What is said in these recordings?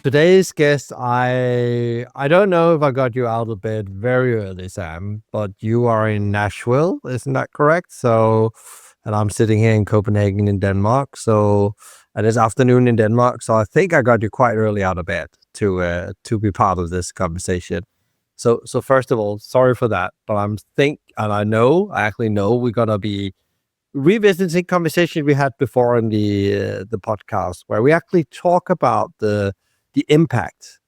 Today's guest, I don't know if I got you out of bed very early, Sam, but you are in Nashville, isn't that correct? And I'm sitting here in Copenhagen in Denmark. And it's afternoon in Denmark, so I think I got you quite early out of bed to be part of this conversation. So first of all, sorry for that, but I actually know we're gonna be revisiting conversations we had before in the podcast, where we actually talk about the impact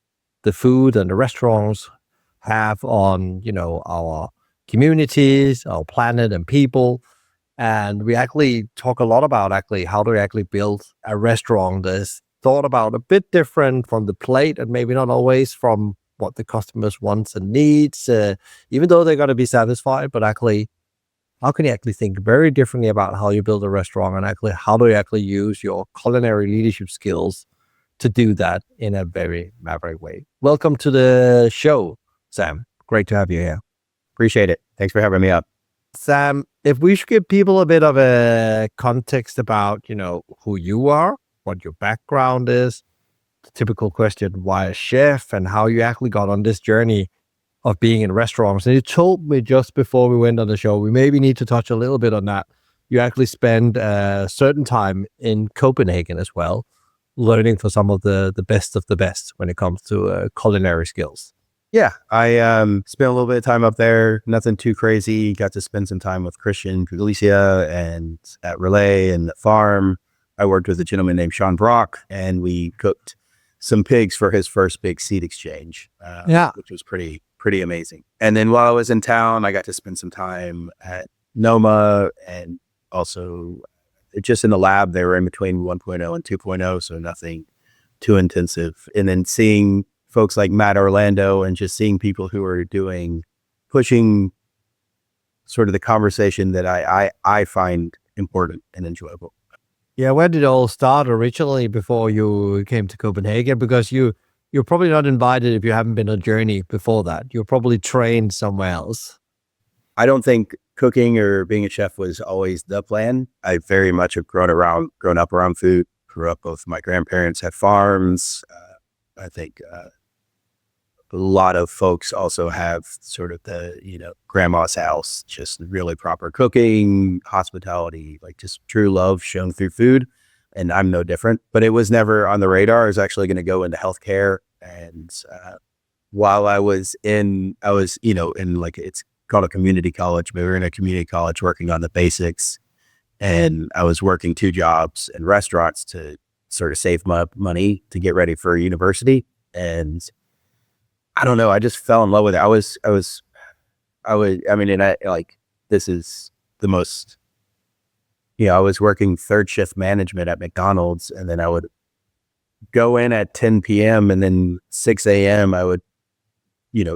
the food and the restaurants have on, our communities, our planet and people. And we actually talk a lot about how do we actually build a restaurant that's thought about a bit different from the plate and maybe not always from what the customers wants and needs, even though they're going to be satisfied, but actually, how can you actually think very differently about how you build a restaurant, and actually how do you actually use your culinary leadership skills to do that in a very maverick way? Welcome to the show, Sam. Great to have you here. Appreciate it. Thanks for having me up. Sam, if we should give people a bit of a context about, who you are, what your background is, the typical question, why a chef, and how you actually got on this journey of being in restaurants. And you told me just before we went on the show, we maybe need to touch a little bit on that. You actually spend a certain time in Copenhagen as well, learning for some of the best of the best when it comes to culinary skills. Yeah, I spent a little bit of time up there, nothing too crazy. Got to spend some time with Christian Pugliese and at Relæ and the farm. I worked with a gentleman named Sean Brock, and we cooked some pigs for his first big seed exchange, which was pretty amazing. And then while I was in town, I got to spend some time at Noma, and also just in the lab. They were in between 1.0 and 2.0, so nothing too intensive. And then seeing folks like Matt Orlando and just seeing people who are pushing sort of the conversation that I find important and enjoyable. Yeah, where did it all start originally before you came to Copenhagen? Because you're probably not invited if you haven't been on a journey before that. You're probably trained somewhere else. I don't think cooking or being a chef was always the plan. I very much have grown up around food. Grew up, both my grandparents had farms. I think a lot of folks also have sort of the, grandma's house, just really proper cooking, hospitality, like just true love shown through food. And I'm no different, but it was never on the radar. I was actually going to go into healthcare. And while I was in like, it's called a community college, but we were in a community college working on the basics. And I was working 2 jobs in restaurants to sort of save my money to get ready for university. And I don't know, I just fell in love with it. This is the most, I was working 3rd shift management at McDonald's, and then I would go in at 10 p.m. and then 6 a.m. I would,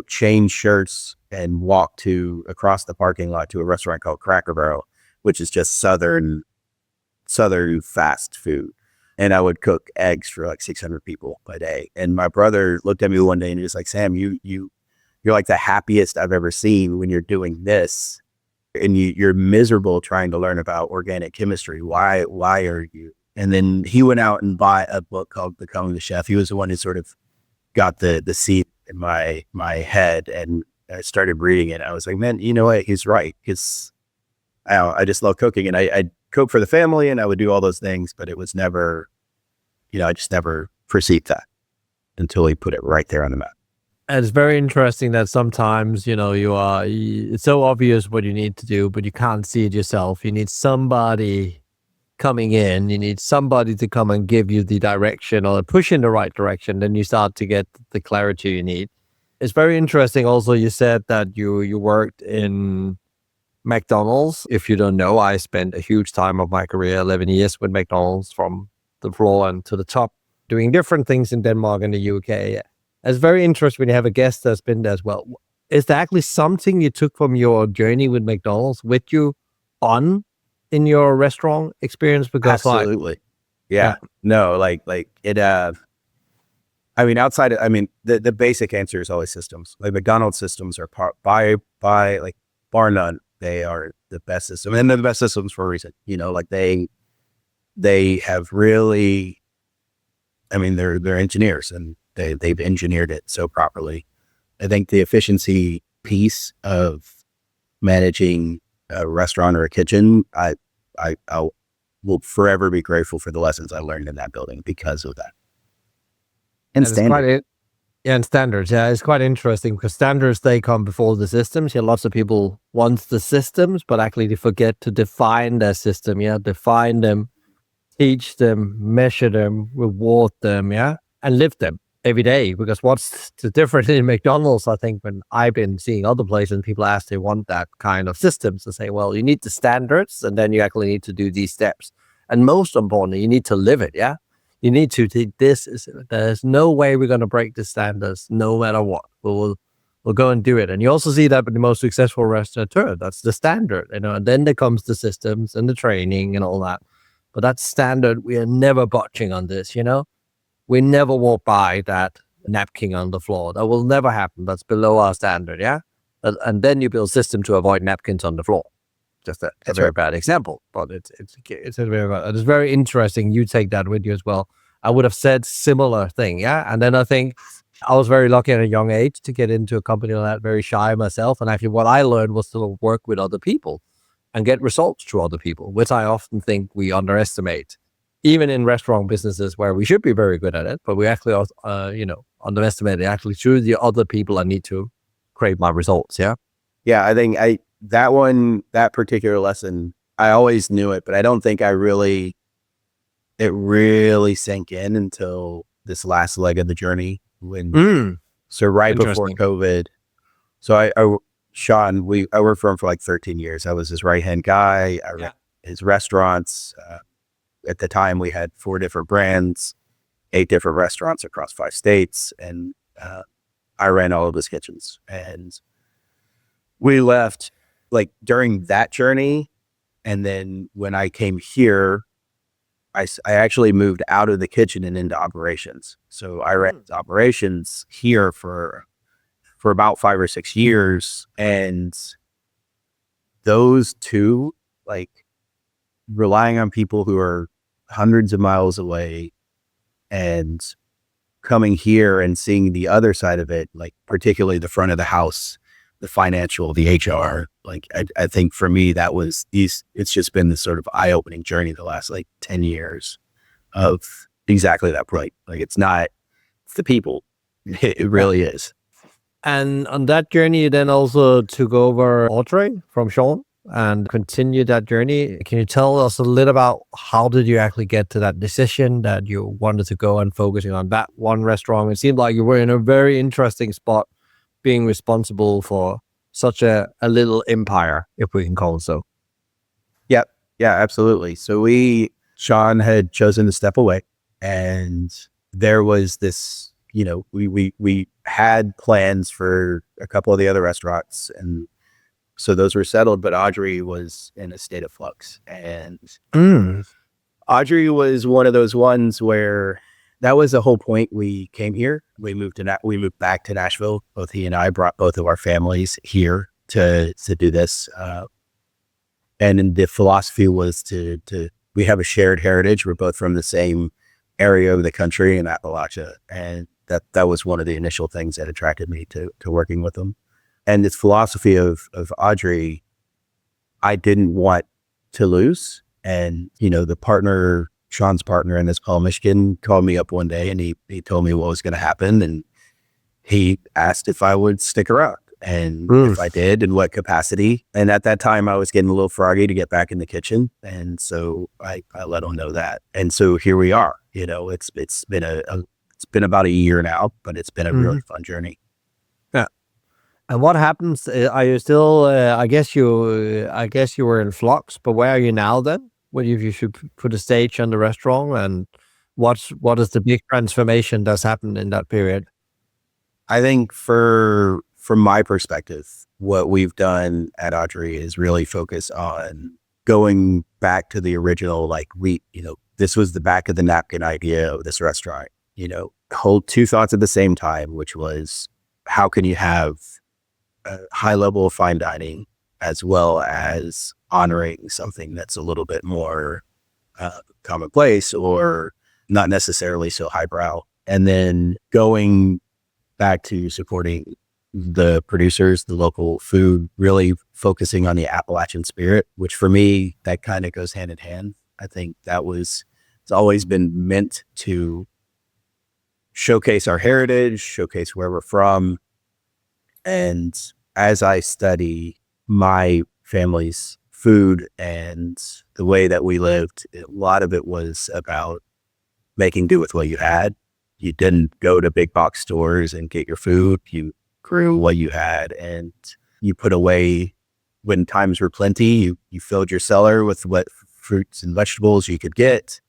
change shirts and walk across the parking lot to a restaurant called Cracker Barrel, which is just southern fast food. And I would cook eggs for like 600 people a day. And my brother looked at me one day and he was like, "Sam, you're like the happiest I've ever seen when you're doing this, and you're miserable trying to learn about organic chemistry. Why are you?" And then he went out and bought a book called Becoming the Chef. He was the one who sort of got the seed in my head, and I started reading it. I was like, man, you know what? He's right. I just love cooking, and I cook for the family, and I would do all those things, but it was never, I just never perceived that until he put it right there on the map. And it's very interesting that sometimes, it's so obvious what you need to do, but you can't see it yourself. You need somebody coming in, you need somebody to come and give you the direction or push in the right direction. Then you start to get the clarity you need. It's very interesting. Also, you said that you worked in McDonald's. If you don't know, I spent a huge time of my career, 11 years with McDonald's, from the floor and to the top, doing different things in Denmark and the UK. It's very interesting when you have a guest that's been there as well. Is there actually something you took from your journey with McDonald's with you on in your restaurant experience? Because absolutely. Yeah. No, like it, outside of, the basic answer is always systems. Like McDonald's systems are by like bar none, they are the best system, and they're the best systems for a reason. They have really, they're engineers, and they've engineered it so properly. I think the efficiency piece of managing a restaurant or a kitchen, I will forever be grateful for the lessons I learned in that building because of that. And standards. And standards. Yeah, it's quite interesting because standards, they come before the systems. Yeah, lots of people want the systems, but actually they forget to define their system. Yeah, define them, teach them, measure them, reward them. Yeah, and live them every day. Because what's the difference in McDonald's? I think when I've been seeing other places, and people ask, they want that kind of systems to say, well, you need the standards, and then you actually need to do these steps. And most importantly, you need to live it. Yeah. You need to take there's no way we're going to break the standards no matter what. We'll go and do it. And you also see that with the most successful restaurateur. That's the standard, and then there comes the systems and the training and all that. But that standard, we are never botching on this, We never walk by that napkin on the floor. That will never happen. That's below our standard, yeah? And then you build system to avoid napkins on the floor. Just a very bad example, but it's a very bad. It's very interesting. You take that with you as well. I would have said similar thing, yeah. And then I think I was very lucky at a young age to get into a company like that. Very shy myself, and actually, what I learned was to work with other people and get results through other people, which I often think we underestimate, even in restaurant businesses where we should be very good at it, but we actually, underestimate it. Actually, through the other people, I need to create my results. Yeah. Yeah, I think that particular lesson, I always knew it, but I don't think it really sank in until this last leg of the journey so right before COVID. So Sean, I worked for him for like 13 years. I was his right-hand guy. I ran his restaurants. At the time we had 4 different brands, 8 different restaurants across 5 states. And I ran all of his kitchens, and we left like during that journey. And then when I came here, I actually moved out of the kitchen and into operations. So I ran operations here for about 5 or 6 years. And those two, like relying on people who are hundreds of miles away and coming here and seeing the other side of it, like particularly the front of the house, the financial, the HR, like I think for me that was it's just been this sort of eye-opening journey the last like 10 years of exactly that point. Like it's the people. It really is. And on that journey, you then also took over Audrey from Sean and continued that journey. Can you tell us a little about how did you actually get to that decision that you wanted to go and focusing on that one restaurant? It seemed like you were in a very interesting spot, being responsible for such a little empire, if we can call it so. Yeah, absolutely. So Sean had chosen to step away, and there was this, we had plans for a couple of the other restaurants, and so those were settled, but Audrey was in a state of flux. And Audrey was one of those ones where that was the whole point we came here. We moved back to Nashville. Both he and I brought both of our families here to do this. And the philosophy was we have a shared heritage. We're both from the same area of the country in Appalachia. And that was one of the initial things that attracted me to working with them. And this philosophy of Audrey, I didn't want to lose. And, the partner, Sean's partner in this call, Michigan, called me up one day and he told me what was going to happen. And he asked if I would stick around and if I did, in what capacity. And at that time I was getting a little froggy to get back in the kitchen. And so I let him know that. And so here we are. It's been about a year now, but it's been a really fun journey. Yeah. And what happens? Are you still? I guess you were in flux, but where are you now then? What if you should put a stage on the restaurant, and what is the big transformation that's happened in that period? I think from my perspective, what we've done at Audrey is really focus on going back to the original, this was the back of the napkin idea of this restaurant, hold 2 thoughts at the same time, which was how can you have a high level of fine dining as well as honoring something that's a little bit more commonplace or not necessarily so highbrow. And then going back to supporting the producers, the local food, really focusing on the Appalachian spirit, which for me, that kind of goes hand in hand. I think it's always been meant to showcase our heritage, showcase where we're from. And as I study my family's food and the way that we lived, a lot of it was about making do with what you had. You didn't go to big box stores and get your food. You grew what you had, and you put away when times were plenty. You filled your cellar with what fruits and vegetables you could get,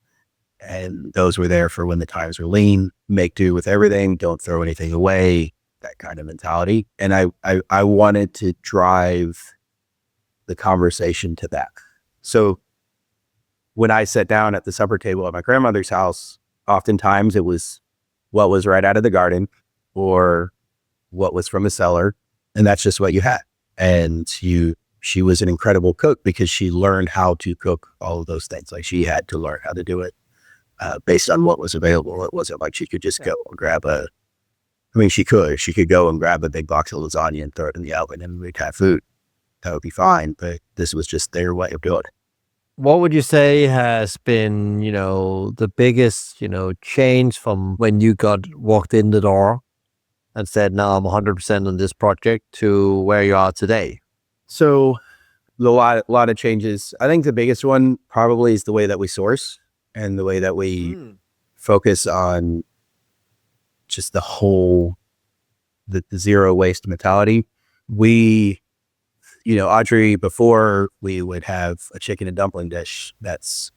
and those were there for when the times were lean. Make do with everything. Don't throw anything away. That kind of mentality. And I wanted to drive the conversation to that. So when I sat down at the supper table at my grandmother's house, oftentimes it was what was right out of the garden or what was from the cellar. And that's just what you had. And she was an incredible cook because she learned how to cook all of those things. Like, she had to learn how to do it based on what was available. It wasn't like she could just go and grab she could go and grab a big box of lasagna and throw it in the oven and we'd have food. That would be fine. But this was just their way of doing it. What would you say has been, the biggest, change from when you walked in the door and said, now I'm 100% on this project, to where you are today? So a lot of changes. I think the biggest one probably is the way that we source and the way that we focus on just the whole, the zero waste mentality. We, Audrey, before we would have a chicken and dumpling dish. That's,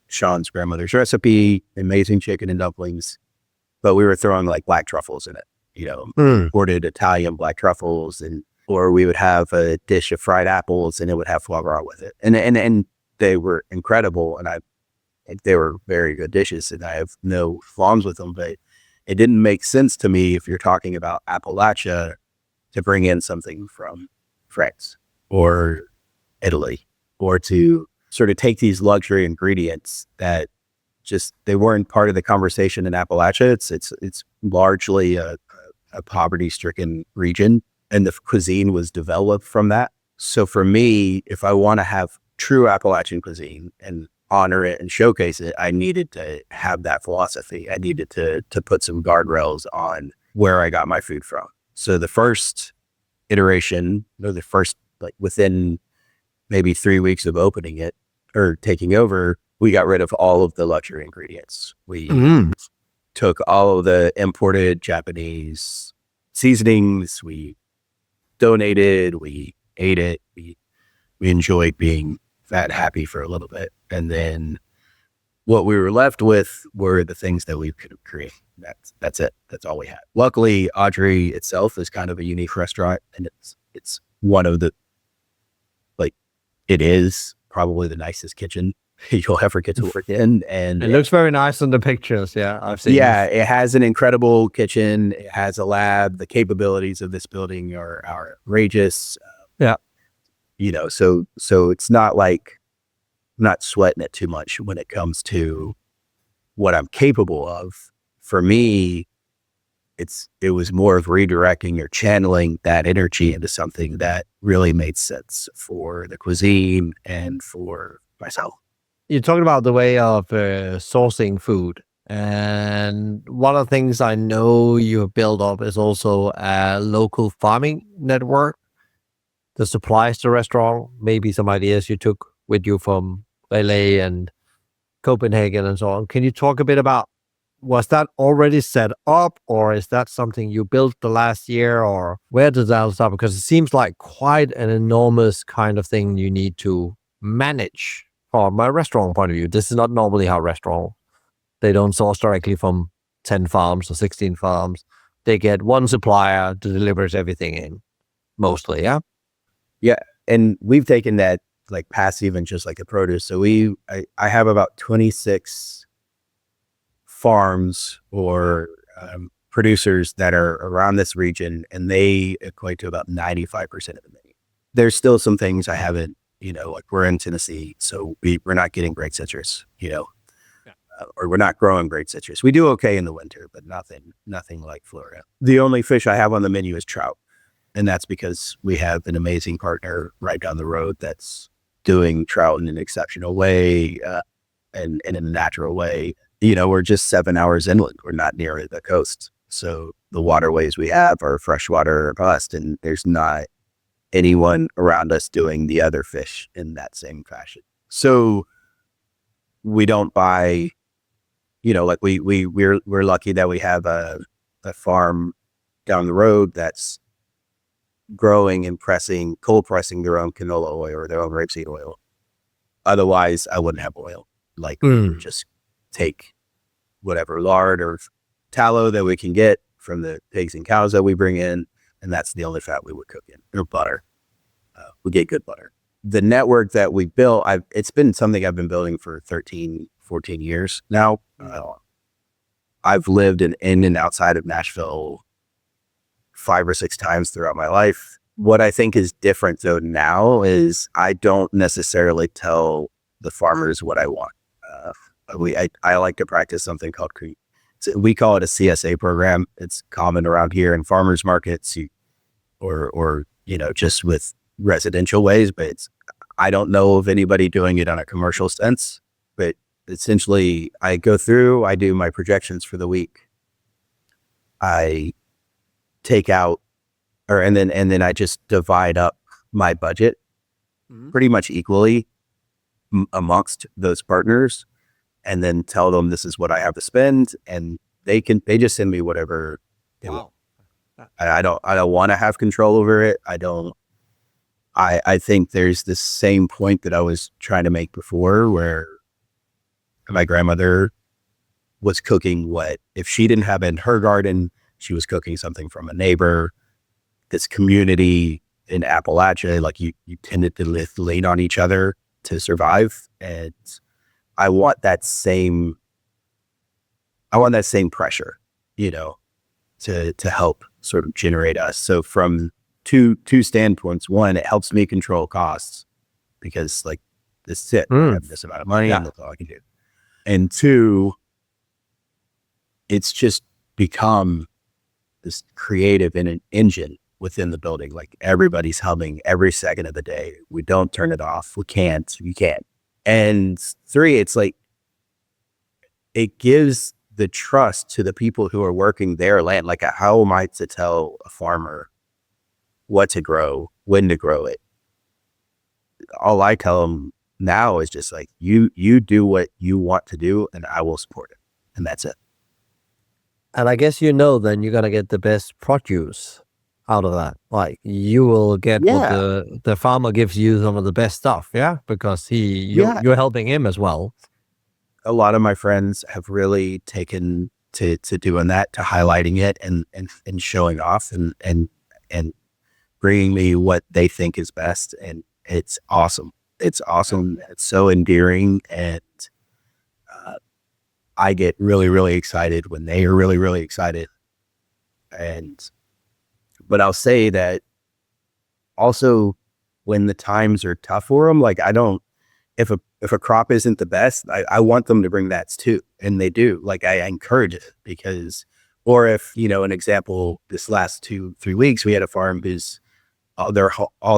Sean's grandmother's recipe, amazing chicken and dumplings, but we were throwing like black truffles in it, imported Italian black truffles, or we would have a dish of fried apples and it would have foie gras with it. And they were incredible. And they were very good dishes and I have no qualms with them, but it didn't make sense to me, if you're talking about Appalachia, to bring in something from France or Italy, or to sort of take these luxury ingredients that they weren't part of the conversation in Appalachia. It's largely a poverty-stricken region, and the cuisine was developed from that. So for me, if I want to have true Appalachian cuisine and honor it and showcase it, I needed to have that philosophy. I needed to put some guardrails on where I got my food from. So the first iteration, or the first, like within maybe 3 weeks of opening it or taking over, we got rid of all of the luxury ingredients. We took all of the imported Japanese seasonings. We donated, we ate it. We enjoyed being fat happy for a little bit. And then what we were left with were the things that we could create. That's it. That's all we had. Luckily, Audrey itself is kind of a unique restaurant, and it's one of the, it is probably the nicest kitchen you'll ever get to work in. And it looks very nice in the pictures. Yeah, I've seen. Yeah, it has an incredible kitchen. It has a lab. The capabilities of this building are outrageous. So it's not like, I'm not sweating it too much when it comes to what I'm capable of. For me, it was more of redirecting or channeling that energy into something that really made sense for the cuisine and for myself. You're talking about the way of sourcing food. And one of the things I know you have built up is also a local farming network that supplies the restaurant, maybe some ideas you took with you from Relæ and Copenhagen and so on. Can you talk a bit about, was that already set up, or is that something you built the last year, or where does that start? Because it seems like quite an enormous kind of thing you need to manage from a restaurant point of view. This is not normally how restaurants, they don't source directly from 10 farms or 16 farms. They get one supplier that delivers everything in, mostly, yeah? Yeah, and we've taken that like passive and just like a produce. So I have about 26 farms or producers that are around this region, and they equate to about 95% of the menu. There's still some things I haven't, like we're in Tennessee, so we're not getting great citrus, or we're not growing great citrus. We do okay in the winter, but nothing like Florida. The only fish I have on the menu is trout. And that's because we have an amazing partner right down the road that's doing trout in an exceptional way, and in a natural way. We're just 7 hours inland. We're not near the coast. So the waterways we have are freshwater or bust, and there's not anyone around us doing the other fish in that same fashion. So we don't buy, like we're lucky that we have a farm down the road that's growing and cold pressing their own canola oil or their own rapeseed oil. Otherwise, I wouldn't have oil. Like we would just take whatever lard or tallow that we can get from the pigs and cows that we bring in, and that's the only fat we would cook in, or butter. We get good butter. The network that we built, it's been something I've been building for 13, 14 years now. I've lived in and outside of Nashville 5 or 6 times throughout my life. What I think is different though now is I don't necessarily tell the farmers what I want. I like to practice something called we call it a CSA program. It's common around here in farmers markets, or just with residential ways, but I don't know of anybody doing it on a commercial sense. But essentially, I go through, I do my projections for the week. I take out, and then I just divide up my budget pretty much equally amongst those partners, and then tell them this is what I have to spend, and they just send me whatever they want. I don't want to have control over it. I think there's this same point that I was trying to make before, where my grandmother was cooking if she didn't have it in her garden, she was cooking something from a neighbor. This community in Appalachia, like you tended to lean on each other to survive. And I want that same pressure, to help sort of generate us. So from two standpoints: one, it helps me control costs because like this is it, I have this amount of money, and that's all I can do. And two, it's just become this creative engine within the building. Like everybody's humming every second of the day. We don't turn it off. You can't. And three, it's like it gives the trust to the people who are working their land. Like, how am I to tell a farmer what to grow, when to grow it? All I tell them now is just like, you do what you want to do and I will support it. And that's it. And I guess then you're gonna get the best produce out of that. Like you will get what the farmer gives you, some of the best stuff, because you're helping him as well. A lot of my friends have really taken to doing that, to highlighting it and showing off and bringing me what they think is best, and it's awesome. It's awesome. It's so endearing, and I get really, really excited when they are really, really excited. But I'll say that also when the times are tough for them, like if a crop isn't the best, I want them to bring that too. And they do. Like I encourage it or if, an example, this last 2-3 weeks, we had a farm who's all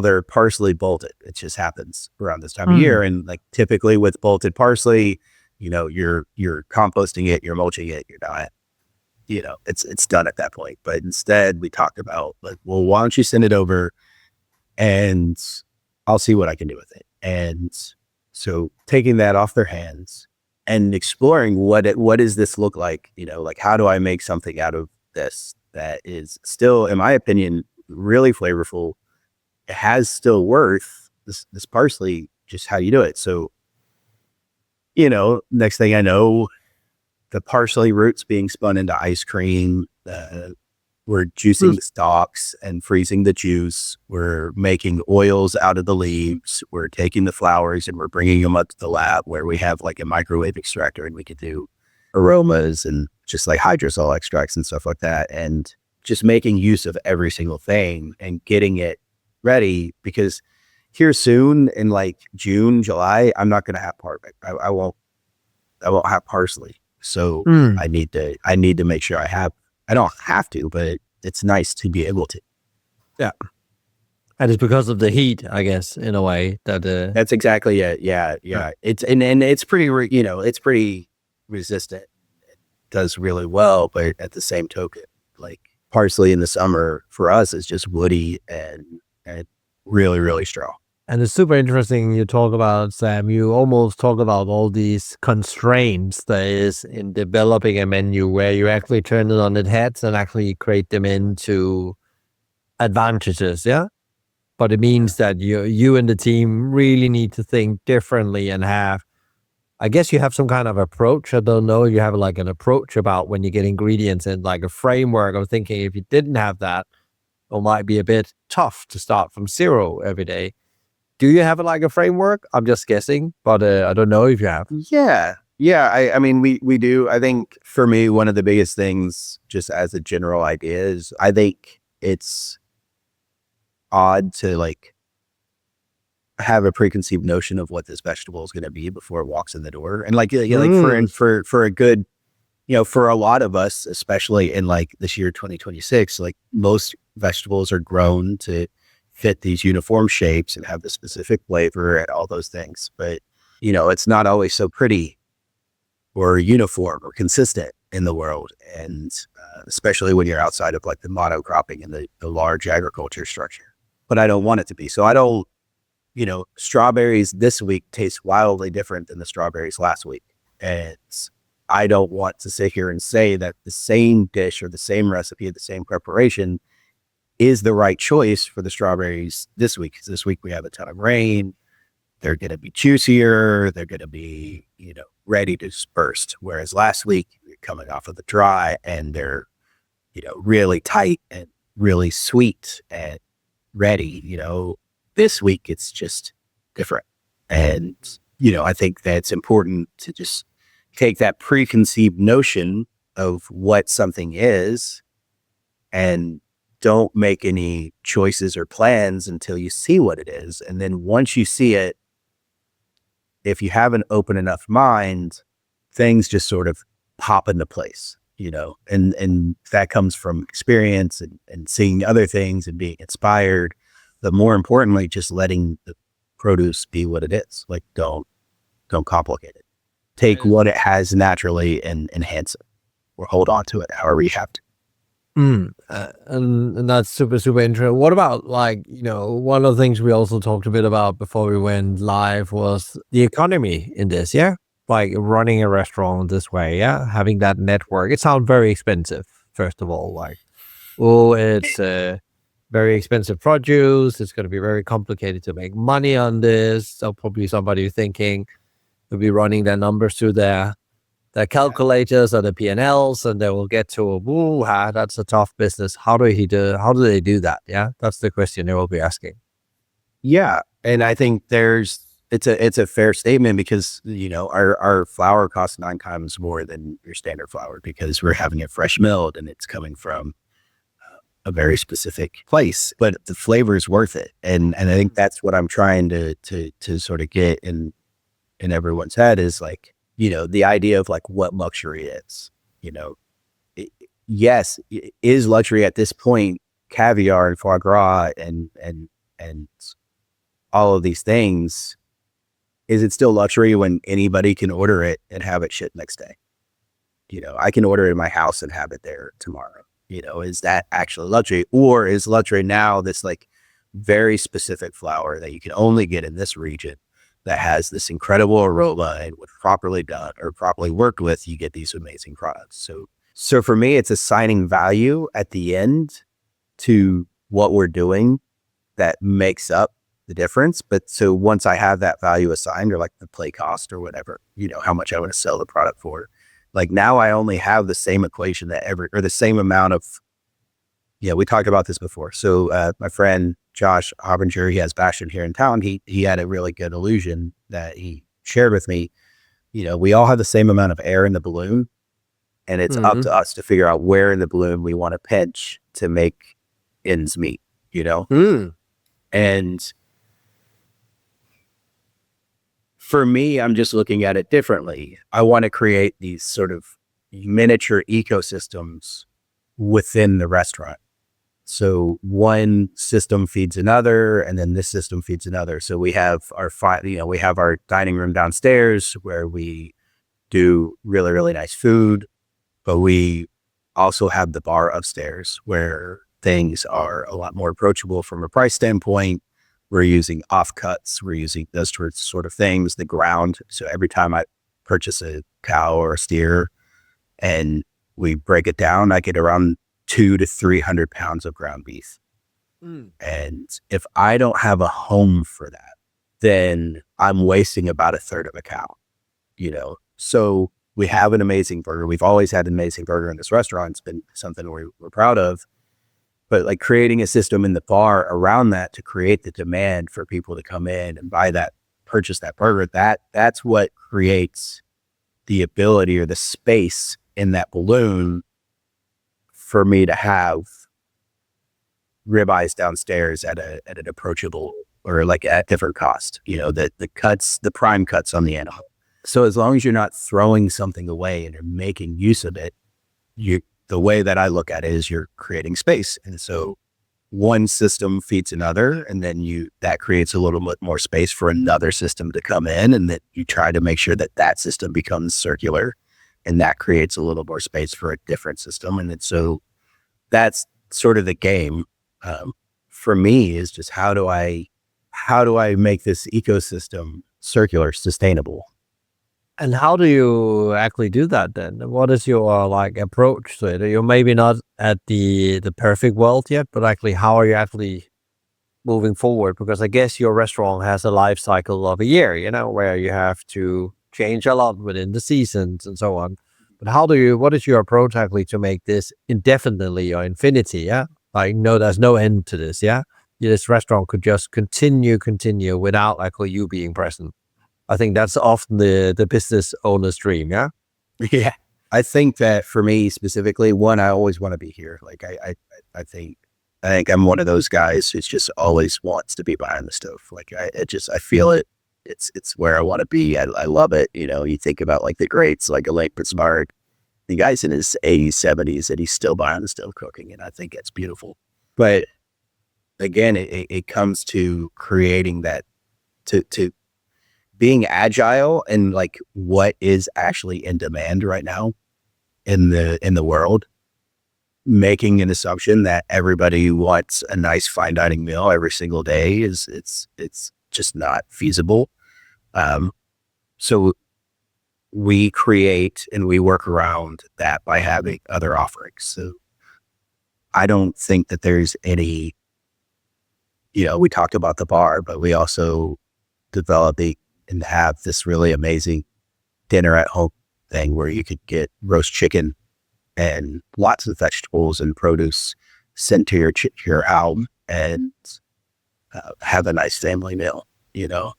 their parsley bolted. It just happens around this time of year. And like typically with bolted parsley, you're composting it, you're mulching it, you're not, it's done at that point. But instead we talked about like, well, why don't you send it over and I'll see what I can do with it. And so taking that off their hands and exploring what does this look like, like how do I make something out of this that is still, in my opinion, really flavorful. It has still worth this parsley, just how you do it. So, next thing I know, the parsley roots being spun into ice cream. We're juicing the stalks and freezing the juice. We're making oils out of the leaves. We're taking the flowers and we're bringing them up to the lab where we have like a microwave extractor, and we could do aromas and just like hydrosol extracts and stuff like that. And just making use of every single thing and getting it ready, because here soon in like June, July, I'm not going to have part. I won't parsley. So Mm. I need to make sure I don't have to, but it's nice to be able to. Yeah. And it's because of the heat, I guess, in a way that That's exactly it. Yeah. It's and it's pretty it's pretty resistant. It does really well, but at the same token, like parsley in the summer for us is just woody and really, really strong. And it's super interesting you talk about, Sam, you almost talk about all these constraints there is in developing a menu where you actually turn it on its head and actually create them into advantages, yeah? But it means that you and the team really need to think differently and have, I guess you have some kind of approach. I don't know. You have like an approach about when you get ingredients and like a framework of thinking if you didn't have that, it might be a bit tough to start from zero every day. Do you have like a framework? I'm just guessing, but I don't know if you have. Yeah. I mean, we do. I think for me, one of the biggest things, just as a general idea, is I think it's odd to like have a preconceived notion of what this vegetable is going to be before it walks in the door. And like for a good, for a lot of us, especially in like this year 2026, like most vegetables are grown to fit these uniform shapes and have the specific flavor and all those things. But, it's not always so pretty or uniform or consistent in the world. And especially when you're outside of like the monocropping and the large agriculture structure. But I don't want it to be. So I don't, strawberries this week taste wildly different than the strawberries last week. And I don't want to sit here and say that the same dish or the same recipe, the same preparation is the right choice for the strawberries this week. Because this week we have a ton of rain. They're going to be juicier. They're going to be, ready to burst. Whereas last week you're coming off of the dry and they're, really tight and really sweet and ready. This week it's just different. And, I think that's important to just take that preconceived notion of what something is and don't make any choices or plans until you see what it is. And then once you see it, if you have an open enough mind, things just sort of pop into place, and that comes from experience and seeing other things and being inspired. But more importantly, just letting the produce be what it is. Like don't complicate it. Take what it has naturally and enhance it or hold on to it however you have to. And that's super, super interesting. What about like, one of the things we also talked a bit about before we went live was the economy in this, yeah? Like running a restaurant this way, yeah? Having that network. It sounds very expensive, first of all. Like, it's very expensive produce. It's going to be very complicated to make money on this. So probably somebody thinking will be running their numbers through their calculators or the P&Ls, and they will get to that's a tough business. How do they do that? Yeah, that's the question they will be asking. Yeah, and I think it's a fair statement because our flour costs 9 times more than your standard flour because we're having it fresh milled and it's coming from a very specific place, but the flavor is worth it. And I think that's what I'm trying to sort of get in everyone's head is like, the idea of like what luxury is, yes, is luxury at this point, caviar and foie gras and all of these things. Is it still luxury when anybody can order it and have it shipped next day? I can order it in my house and have it there tomorrow. Is that actually luxury, or is luxury now this like very specific flour that you can only get in this region that has this incredible aroma and when properly done or properly worked with, you get these amazing products. So for me, it's assigning value at the end to what we're doing that makes up the difference. But so once I have that value assigned or like the play cost or whatever, how much I want to sell the product for, like now I only have the same equation or the same amount of, we talked about this before. So my friend Josh Hobbinger, he has Bastion here in town. He had a really good illusion that he shared with me. We all have the same amount of air in the balloon, and it's up to us to figure out where in the balloon we want to pinch to make ends meet, And For me, I'm just looking at it differently. I want to create these sort of miniature ecosystems within the restaurant. So one system feeds another, and then this system feeds another. So we have we have our dining room downstairs where we do really, really nice food, but we also have the bar upstairs where things are a lot more approachable from a price standpoint. We're using offcuts. We're using those sort of things, the ground. So every time I purchase a cow or a steer and we break it down, I get around 200 to 300 pounds of ground beef. And if I don't have a home for that, then I'm wasting about a third of a cow, So we have an amazing burger. We've always had an amazing burger in this restaurant. It's been something we're proud of. But like creating a system in the bar around that to create the demand for people to come in and purchase that burger, that's what creates the ability or the space in that balloon for me to have ribeyes downstairs at an approachable or like at different cost, the prime cuts on the animal. So as long as you're not throwing something away and you're making use of it, the way that I look at it is you're creating space. And so one system feeds another, and then that creates a little bit more space for another system to come in, and that you try to make sure that system becomes circular, and that creates a little more space for a different system. And then so that's sort of the game for me, is just how do I make this ecosystem circular, sustainable? And how do you actually do that then? What is your approach to it? You're maybe not at the perfect world yet, but actually, how are you actually moving forward? Because I guess your restaurant has a life cycle of a year, where you have to change a lot within the seasons and so on. But what is your approach actually to make this indefinitely or infinity? Yeah. There's no end to this. Yeah. This restaurant could just continue without actually you being present. I think that's often the business owner's dream. Yeah. Yeah. I think that for me specifically, one, I always want to be here. Like I think I'm one of those guys who's just always wants to be behind the stove. Like I feel it. It's where I want to be. I love it. You think about like the greats, like Elaine Pitzmart, the guy's in his 80s, 70s, and he's still behind the stove cooking. And I think it's beautiful. But again, it comes to creating that, to being agile and like what is actually in demand right now in the world, making an assumption that everybody wants a nice fine dining meal every single day it's just not feasible. So we create and we work around that by having other offerings. So I don't think that there's any, we talked about the bar, but we also develop and have this really amazing dinner at home thing where you could get roast chicken and lots of vegetables and produce sent to your home and have a nice family meal, because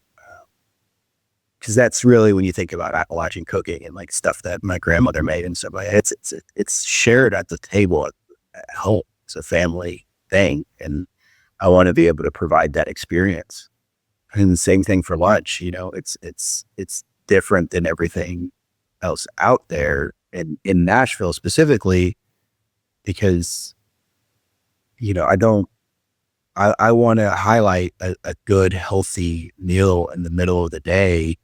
that's really when you think about Appalachian cooking and like stuff that my grandmother made and stuff like that, it's shared at the table at home. It's a family thing, and I want to be able to provide that experience. And the same thing for lunch, it's different than everything else out there, and in Nashville specifically, because I want to highlight a good, healthy meal in the middle of the day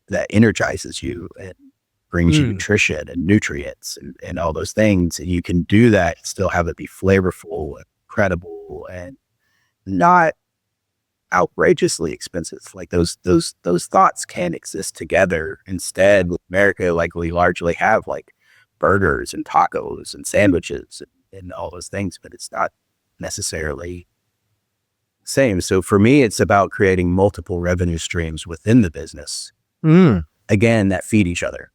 that energizes you and brings you nutrition and nutrients and all those things. And you can do that and still have it be flavorful and incredible and not outrageously expensive. Like those thoughts can exist together. Instead, with America, like we largely have like burgers and tacos and sandwiches and all those things, but it's not necessarily the same. So for me, it's about creating multiple revenue streams within the business. Again, that feed each other.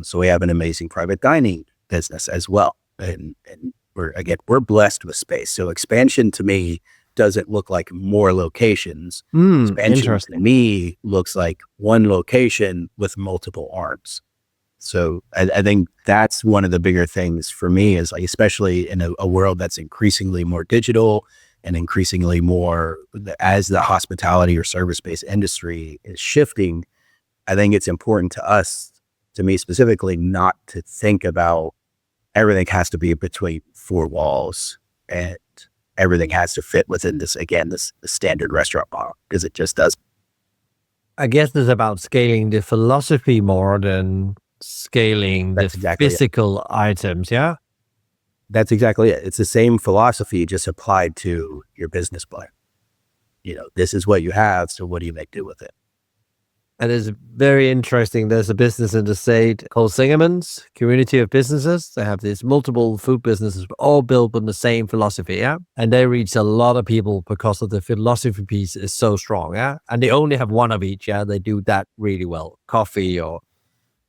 So we have an amazing private dining business as well. And we're blessed with space. So expansion to me doesn't look like more locations. Expansion to me looks like one location with multiple arms. So I think that's one of the bigger things for me is like, especially in a world that's increasingly more digital and increasingly more as the hospitality or service-based industry is shifting, I think it's important to us, to me specifically, not to think about everything has to be between four walls and everything has to fit within this, again, this standard restaurant model, because it just doesn't. I guess it's about scaling the philosophy more than scaling That's the exactly it. physical items. Yeah. That's exactly it. It's the same philosophy, just applied to your business plan. This is what you have, so what do you make do with it? And it's very interesting. There's a business in the state called Singerman's Community of Businesses. They have these multiple food businesses, all built on the same philosophy. Yeah. And they reach a lot of people because of the philosophy piece is so strong. Yeah. And they only have one of each. Yeah. They do that really well. Coffee or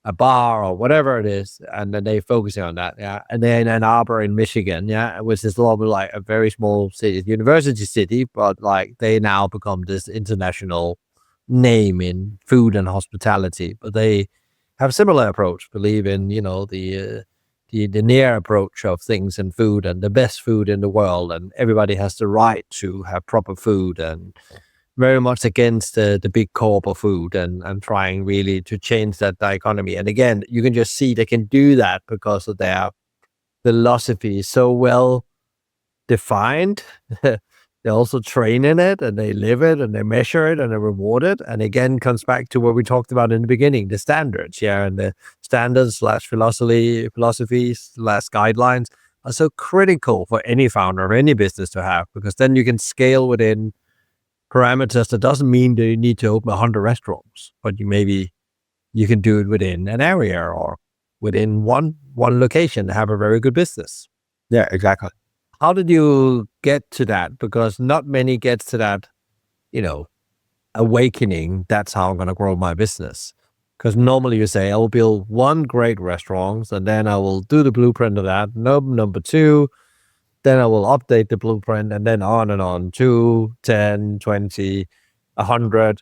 a bar or whatever it is. And then they focus on that. Yeah. And then in Ann Arbor in Michigan. Yeah. Which is a little bit like a very small city, university city, but like they now become this international name in food and hospitality, but they have similar approach, believe in, the near approach of things and food and the best food in the world. And everybody has the right to have proper food, and very much against the big corp of food, and trying really to change that dichotomy. And again, you can just see they can do that because of their philosophy is so well defined. They also train in it, and they live it, and they measure it, and they reward it. And again, comes back to what we talked about in the beginning, the standards, yeah, and the standards / philosophies / guidelines are so critical for any founder of any business to have, because then you can scale within parameters. That doesn't mean that you need to open 100 restaurants, but you can do it within an area or within one location to have a very good business. Yeah, exactly. How did you get to that? Because not many gets to that, awakening. That's how I'm going to grow my business. Because normally you say, I will build one great restaurant, and then I will do the blueprint of that. Number two, then I will update the blueprint, and then on and on, 2, 10, 20, 100,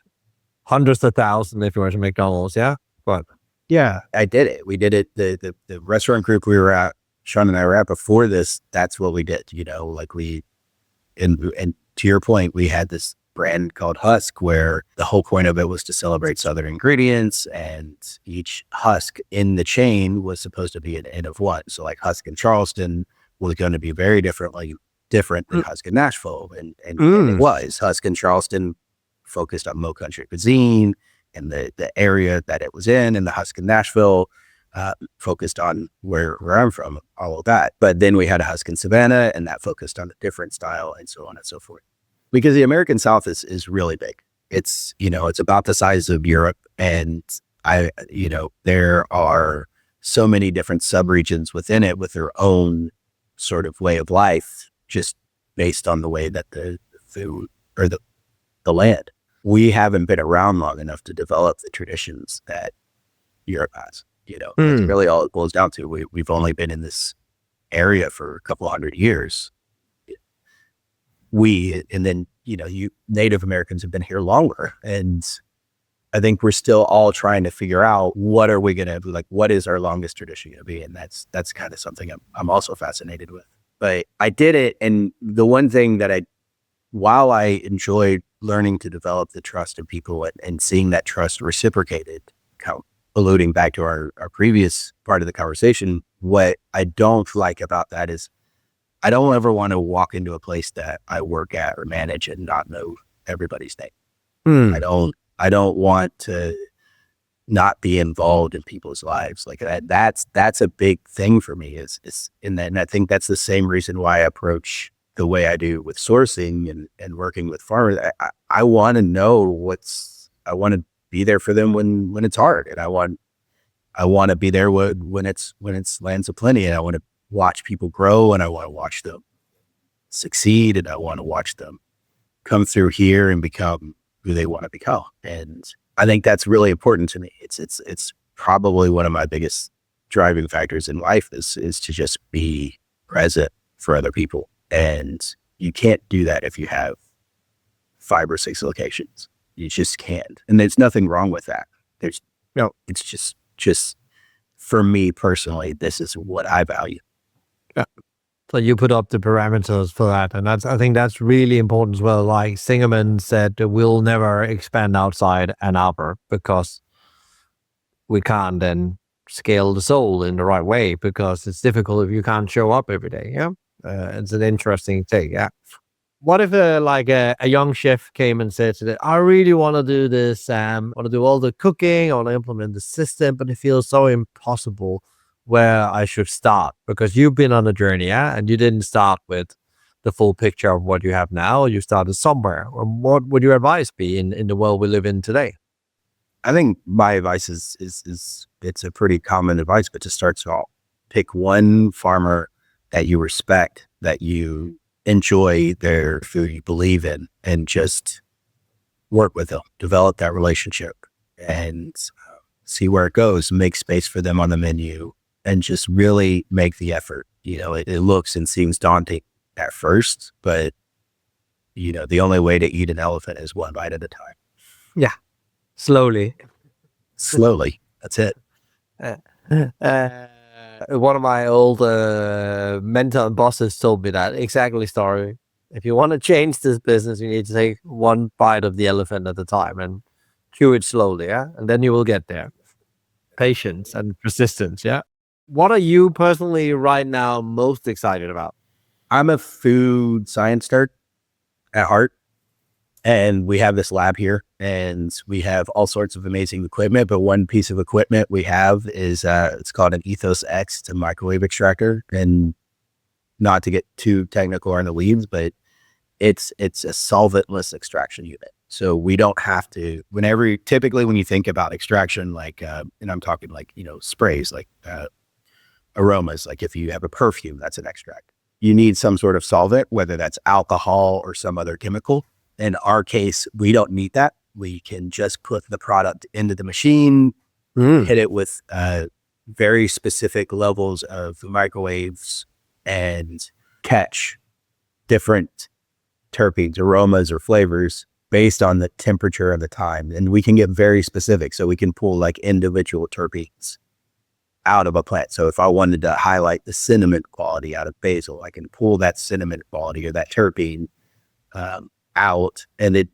hundreds of thousands if you were to McDonald's. Yeah. But yeah, I did it. We did it. The restaurant group we were at, Sean and I were at before this, that's what we did, like and to your point, we had this brand called Husk, where the whole point of it was to celebrate Southern ingredients, and each Husk in the chain was supposed to be an N of one. So like Husk in Charleston was going to be very different than Husk in Nashville. And it was. Husk in Charleston focused on low country cuisine and the area that it was in, and the Husk in Nashville focused on where I'm from, all of that. But then we had a Husk in Savannah, and that focused on a different style, and so on and so forth. Because the American South is really big. It's, it's about the size of Europe, and there are so many different subregions within it with their own sort of way of life, just based on the way that the food or the land. We haven't been around long enough to develop the traditions that Europe has. That's really all it boils down to. We've only been in this area for a couple 100 years. And then, you Native Americans have been here longer. And I think we're still all trying to figure out, what are we going to, like, what is our longest tradition going to be? And that's kind of something I'm also fascinated with. But I did it. And the one thing that while I enjoyed learning to develop the trust of people and seeing that trust reciprocated, alluding back to our previous part of the conversation, what I don't like about that is I don't ever want to walk into a place that I work at or manage and not know everybody's name. I don't want to not be involved in people's lives like that. That's a big thing for me is in that. And I think that's the same reason why I approach the way I do with sourcing and working with farmers. I want to know I want to be there for them when it's hard. And I want to be there when it's lands of plenty, and I want to watch people grow, and I want to watch them succeed, and I want to watch them come through here and become who they want to become. And I think that's really important to me. It's probably one of my biggest driving factors in life is to just be present for other people. And you can't do that if you have 5 or 6 locations. You just can't. And there's nothing wrong with that. It's just for me personally, this is what I value. Yeah. So you put up the parameters for that, and I think that's really important as well. Like Singerman said, we'll never expand outside Ann Arbor because we can't then scale the soul in the right way, because it's difficult if you can't show up every day. Yeah, it's an interesting thing. Yeah. What if a young chef came and said today, I really want to do this, I want to do all the cooking, I want to implement the system, but it feels so impossible where I should start? Because you've been on a journey, yeah, and you didn't start with the full picture of what you have now. You started somewhere. What would your advice be in the world we live in today? I think my advice is it's a pretty common advice, but to start small. Pick one farmer that you respect, that you enjoy their food, you believe in, and just work with them, develop that relationship, and see where it goes. Make space for them on the menu, and just really make the effort. It looks and seems daunting at first, but the only way to eat an elephant is one bite at a time. Yeah, slowly. That's it. One of my old mentor and bosses told me that exactly story. If you want to change this business, you need to take one bite of the elephant at a time and chew it slowly, yeah? And then you will get there. Patience and persistence, yeah? What are you personally right now most excited about? I'm a food science nerd at heart. And we have this lab here, and we have all sorts of amazing equipment. But one piece of equipment we have is it's called an Ethos X. It's a microwave extractor, and not to get too technical or in the weeds, but it's a solventless extraction unit. So we don't have to. Typically when you think about extraction, like and I'm talking like sprays, like aromas. Like if you have a perfume, that's an extract. You need some sort of solvent, whether that's alcohol or some other chemical. In our case, we don't need that. We can just put the product into the machine, hit it with very specific levels of microwaves, and catch different terpenes, aromas, or flavors based on the temperature of the time. And we can get very specific. So we can pull like individual terpenes out of a plant. So if I wanted to highlight the cinnamon quality out of basil, I can pull that cinnamon quality or that terpene out, and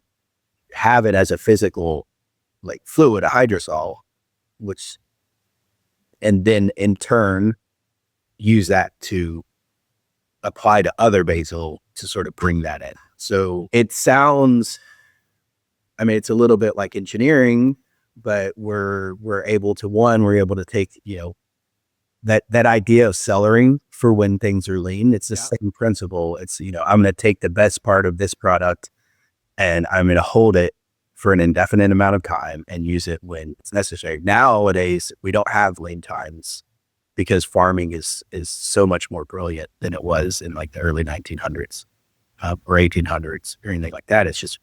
have it as a physical like fluid, a hydrosol, and then in turn use that to apply to other basil to sort of bring that in. So it sounds, it's a little bit like engineering, but we're able to take, that idea of cellaring for when things are lean. It's the same principle. It's, I'm going to take the best part of this product and I'm going to hold it for an indefinite amount of time and use it when it's necessary. Nowadays, we don't have lean times because farming is so much more brilliant than it was in like the early 1900s or 1800s or anything like that. It's just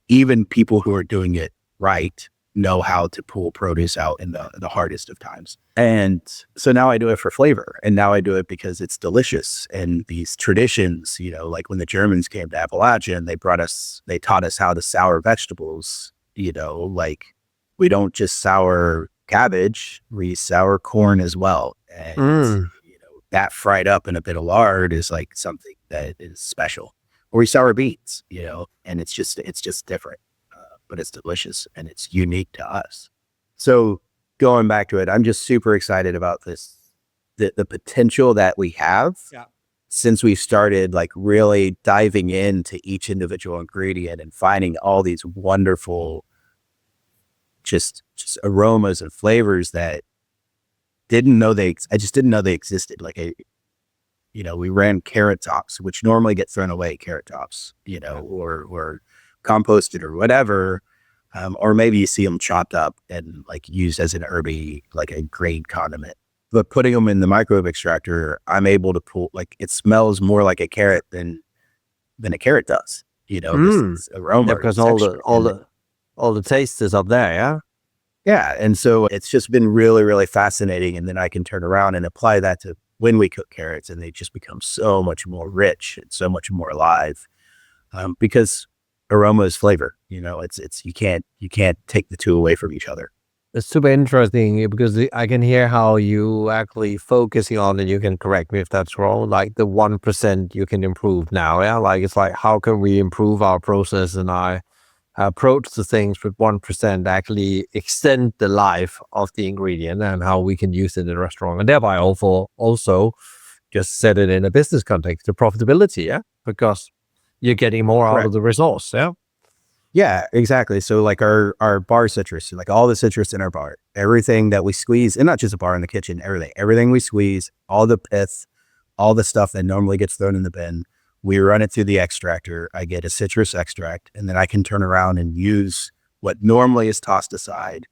even people who are doing it right know how to pull produce out in the hardest of times. And so now I do it for flavor, and now I do it because it's delicious. And these traditions, like when the Germans came to Appalachian, they taught us how to sour vegetables, like we don't just sour cabbage, we sour corn as well. And that fried up in a bit of lard is like something that is special. Or we sour beets, and it's just different. But it's delicious and it's unique to us. So going back to it, I'm just super excited about this, the potential that we have since we started like really diving into each individual ingredient and finding all these wonderful just aromas and flavors that I just didn't know they existed. Like we ran carrot tops, which normally get thrown away, carrot tops, or composted or whatever, or maybe you see them chopped up and like used as an herby, like a green condiment. But putting them in the microwave extractor, I'm able to pull, like it smells more like a carrot than a carrot does. This aroma, because all the taste is up there. Yeah. Yeah, and so it's just been really, really fascinating. And then I can turn around and apply that to when we cook carrots, and they just become so much more rich and so much more alive, because aroma is flavor. It's you can't take the two away from each other. It's super interesting because I can hear how you actually focusing on, and you can correct me if that's wrong, like the 1% you can improve now. Yeah. Like it's like, how can we improve our process and our approach to things with 1% actually extend the life of the ingredient and how we can use it in the restaurant, and thereby also just set it in a business context, the profitability. Yeah. Because you're getting more out of Correct. the resource. Yeah. Yeah, exactly. So like our bar citrus, like all the citrus in our bar, everything that we squeeze, and not just a bar in the kitchen, everything we squeeze, all the pith, all the stuff that normally gets thrown in the bin, we run it through the extractor. I get a citrus extract, and then I can turn around and use what normally is tossed aside,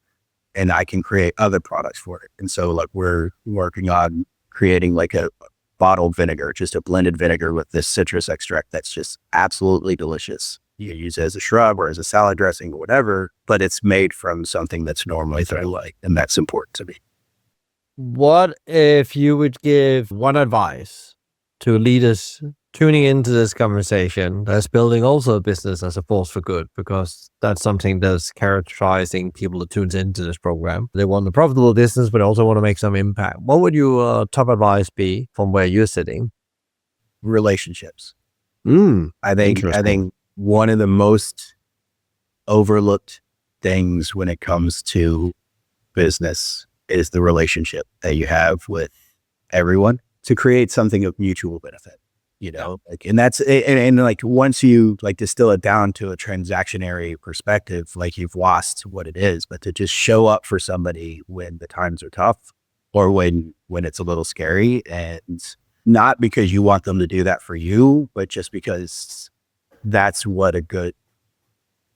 and I can create other products for it. And so like we're working on creating like a bottled vinegar, just a blended vinegar with this citrus extract that's just absolutely delicious. You can use it as a shrub or as a salad dressing or whatever, but it's made from something that's normally thrown away, and that's important to me. What if you would give one advice to leaders tuning into this conversation that's building also a business as a force for good? Because that's something that's characterizing people that tunes into this program. They want a profitable business, but also want to make some impact. What would your top advice be from where you're sitting? Relationships. Mm, I interesting. think one of the most overlooked things when it comes to business is the relationship that you have with everyone to create something of mutual benefit, you know, like, and that's, and like, once you like distill it down to a transactionary perspective, like you've lost what it is, but to just show up for somebody when the times are tough or when it's a little scary, and not because you want them to do that for you, but just because that's what a good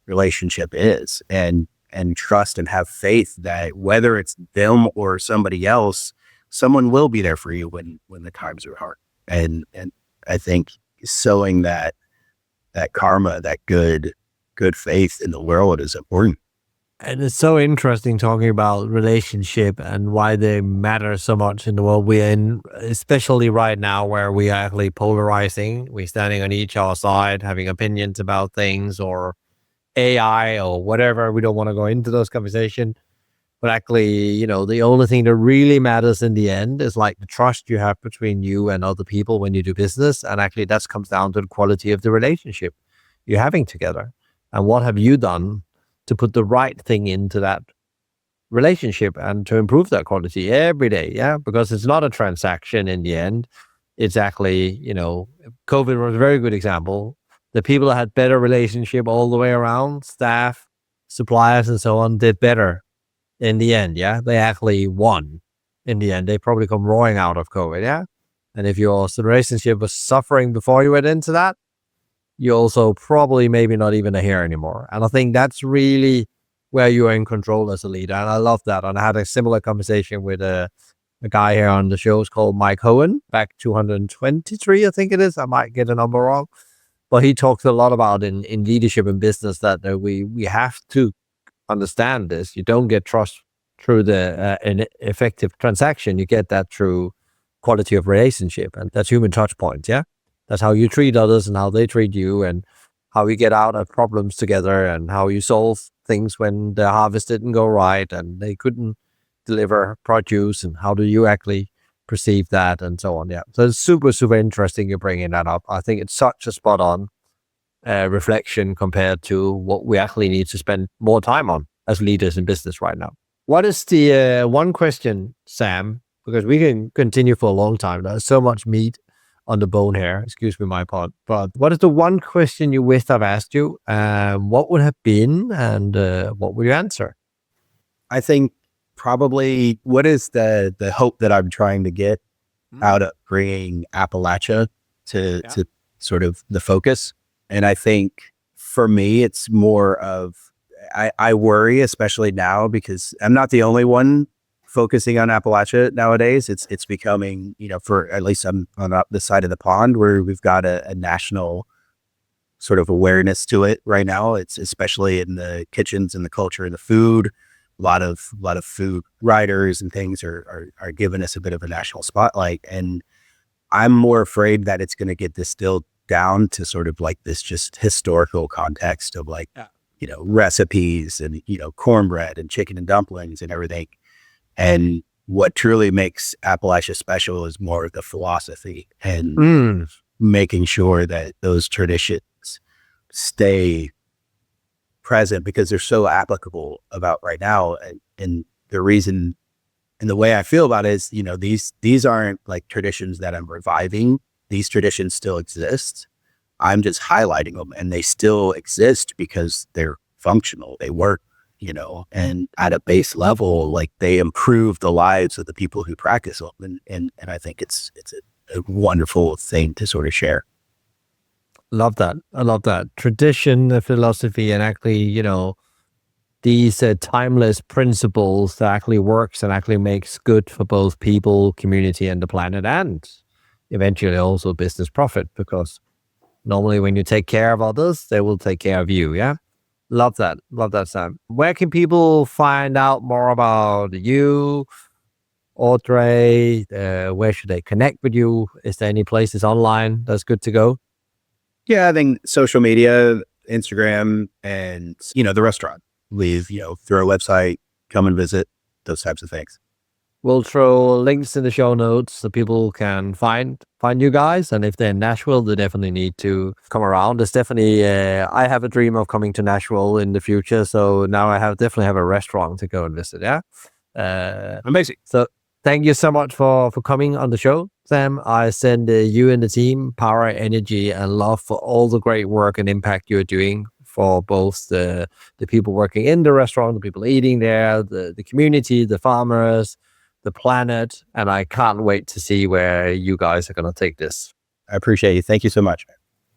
relationship is, and trust and have faith that whether it's them or somebody else, someone will be there for you when the times are hard. And I think sowing that karma, that good faith in the world is important. And it's so interesting talking about relationship and why they matter so much in the world we're in, especially right now where we are actually polarizing. We're standing on each other's side, having opinions about things or AI or whatever. We don't want to go into those conversations. But actually, the only thing that really matters in the end is like the trust you have between you and other people when you do business. And actually that comes down to the quality of the relationship you're having together. And what have you done to put the right thing into that relationship and to improve that quality every day? Yeah. Because it's not a transaction in the end. It's actually, COVID was a very good example. The people that had better relationship all the way around, staff, suppliers, and so on, did better in the end. Yeah. They actually won in the end. They probably come roaring out of COVID. Yeah. And if your relationship was suffering before you went into that, you also probably maybe not even here anymore. And I think that's really where you are in control as a leader. And I love that. And I had a similar conversation with a guy here on the show. It's called Mike Hohen, back 223, I think it is. I might get a number wrong. But he talks a lot about in leadership and business that we have to understand this. You don't get trust through an effective transaction. You get that through quality of relationship. And that's human touch points. Yeah. That's how you treat others and how they treat you, and how you get out of problems together, and how you solve things when the harvest didn't go right and they couldn't deliver produce, and how do you actually perceive that, and so on. Yeah. So it's super, super interesting you're bringing that up. I think it's such a spot on reflection compared to what we actually need to spend more time on as leaders in business right now. What is the one question, Sam, because we can continue for a long time. There's so much meat on the bone here, excuse me my part, but what is the one question you wish I've asked you? What would have been, and what would you answer? I think probably what is the hope that I'm trying to get out of bringing Appalachia to sort of the focus. And I think for me, it's more of, I worry, especially now, because I'm not the only one focusing on Appalachia nowadays. It's becoming, for at least on the side of the pond, where we've got a national sort of awareness to it right now. It's especially in the kitchens and the culture and the food. A lot of food writers and things are giving us a bit of a national spotlight. And I'm more afraid that it's going to get distilled down to sort of like this just historical context of like recipes and, cornbread and chicken and dumplings and everything. And what truly makes Appalachia special is more of the philosophy and making sure that those traditions stay present, because they're so applicable about right now. And the reason and the way I feel about it is, these aren't like traditions that I'm reviving. These traditions still exist. I'm just highlighting them, and they still exist because they're functional. They work, and at a base level, like, they improve the lives of the people who practice them. And I think it's a wonderful thing to sort of share. Love that. I love that. Tradition, the philosophy, and actually, these timeless principles that actually works and actually makes good for both people, community, and the planet, and eventually also business profit, because normally when you take care of others, they will take care of you. Yeah. Love that. Love that, Sam. Where can people find out more about you, Audrey? Where should they connect with you? Is there any places online that's good to go? Yeah, I think social media, Instagram, and, the restaurant. Leave, through our website, come and visit, those types of things. We'll throw links in the show notes so people can find you guys. And if they're in Nashville, they definitely need to come around. There's definitely, I have a dream of coming to Nashville in the future. So now I definitely have a restaurant to go and visit. Yeah. Amazing. So thank you so much for coming on the show, Sam. I send you and the team power, energy, and love for all the great work and impact you're doing for both the people working in the restaurant, the people eating there, the community, the farmers, the planet. And I can't wait to see where you guys are going to take this. I appreciate you. Thank you so much.